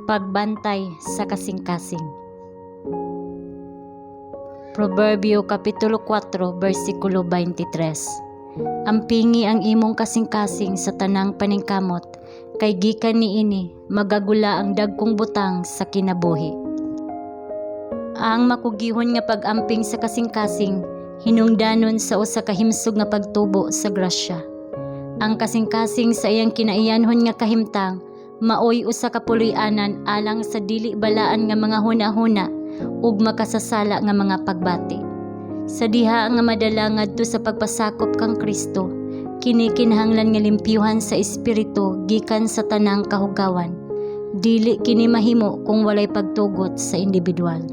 Pagbantay sa kasing-kasing. Proverbio Kapitulo 4, versikulo 23. Ampingi ang imong kasing-kasing sa tanang paningkamot, kay gikan niini magagula ang dagkong butang sa kinabuhi. Ang makugihon nga pag-amping sa kasing-kasing hinungdanon sa usa ka himsog nga pagtubo sa grasya. Ang kasing-kasing sa iyang kinaiyanhon nga kahimtang maoy usa ka puloy-anan alang sa dili balaan nga mga hunahuna ug makasasala nga mga pagbati. Sa diha nga madala ngadto sa pagpasakop kang Kristo, kini kinahanglan nga limpyuhan sa espiritu gikan sa tanang kahugawan. Dili kini mahimo kung walay pagtugot sa individual.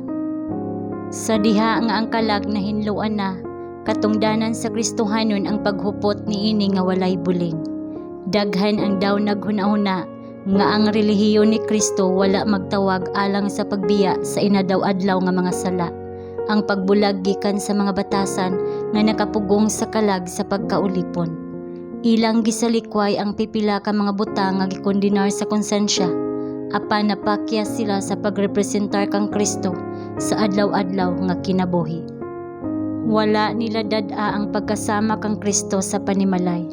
Sa diha nga ang kalag na hinluan na, katungdanan sa Kristohanon ang paghupot niini nga walay buling. Daghan ang daw naghunahuna nga ang relihiyon ni Kristo wala magtawag alang sa pagbiya sa inadaw-adlaw nga mga sala. Ang pagbulag gikan sa mga batasan nga nakapugong sa kalag sa pagkaulipon. Ilang gisalikway ang pipila ka mga butang nga gikondinar sa konsensya. Apan napakya sila sa pagrepresentar kang Kristo sa adlaw-adlaw nga kinabuhi. Wala nila dad-a ang pagkasama kang Kristo sa panimalay.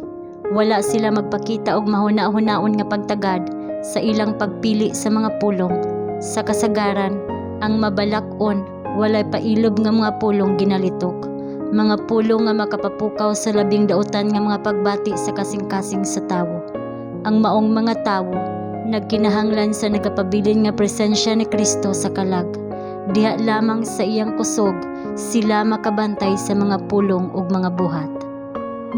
Wala sila magpakita og mahuna-hunaon nga pagtagad sa ilang pagpili sa mga pulong. Sa kasagaran, ang mabalak-on walay pailob nga mga pulong ginalitok. Mga pulong nga makapapukaw sa labing dautan nga mga pagbati sa kasing-kasing sa tawo. Ang maong mga tawo nagkinahanglan sa nagapabilin nga presensya ni Kristo sa kalag. Diha lamang sa iyang kusog sila makabantay sa mga pulong ug mga buhat.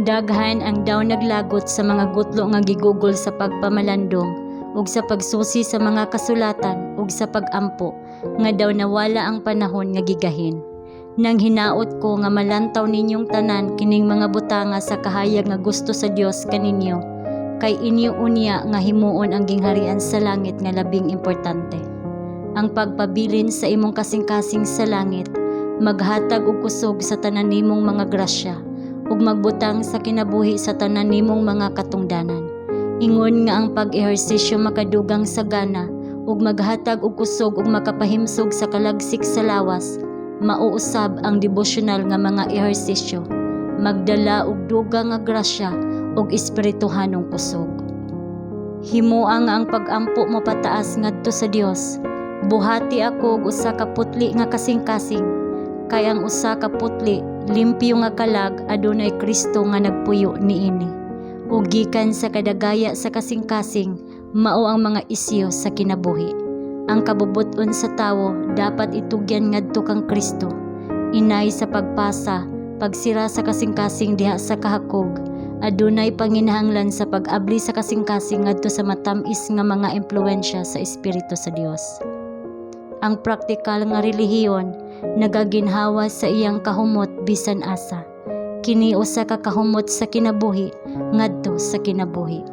Daghan ang daw naglagot sa mga gutlo nga gigugol sa pagpamalandong ug sa pagsusi sa mga kasulatan ug sa pag-ampo nga daw nawala ang panahon nga gigahin. Nang hinaot ko nga malantaw ninyong tanan kining mga butanga sa kahayag nga gusto sa Dios kaninyo, kay inyo unya nga himuon ang gingharian sa langit nga labing importante. Ang pagpabilin sa imong kasing-kasing sa langit, maghatag og kusog sa tanan nimong mga grasya ug magbutang sa kinabuhi sa tanan nimong mga katungdanan. Ingon nga ang pag-ehersisyo makadugang sa gana ug maghatag og kusog ug makapahimsog sa kalagsik sa lawas, mauusab ang devosyonal nga mga ehersisyo, magdala og dugang nga grasya ug espirituhanong kusog. Himuang nga ang pag-ampo mo pataas ngadto sa Dios. Buhati ako og usa ka putli nga kasing-kasing, kay ang usa ka putli limpyo nga kalag adunay Kristo nga nagpuyo niini. Ug gikan sa kadagaya sa kasing-kasing mao ang mga isyu sa kinabuhi. Ang kabubot-on sa tawo dapat itugyan ngadto kang Kristo. Inay sa pagpasa, pagsira sa kasing-kasing diha sa kahakog, adunay panginahanglan sa pag-abli sa kasing-kasing ngadto sa matamis nga mga impluwensya sa Espiritu sa Dios. Ang praktikal nga relihiyon nagaginhawa sa iyang kahumot bisan asa. Kini usa ka kahumot sa kinabuhi ngadto sa kinabuhi.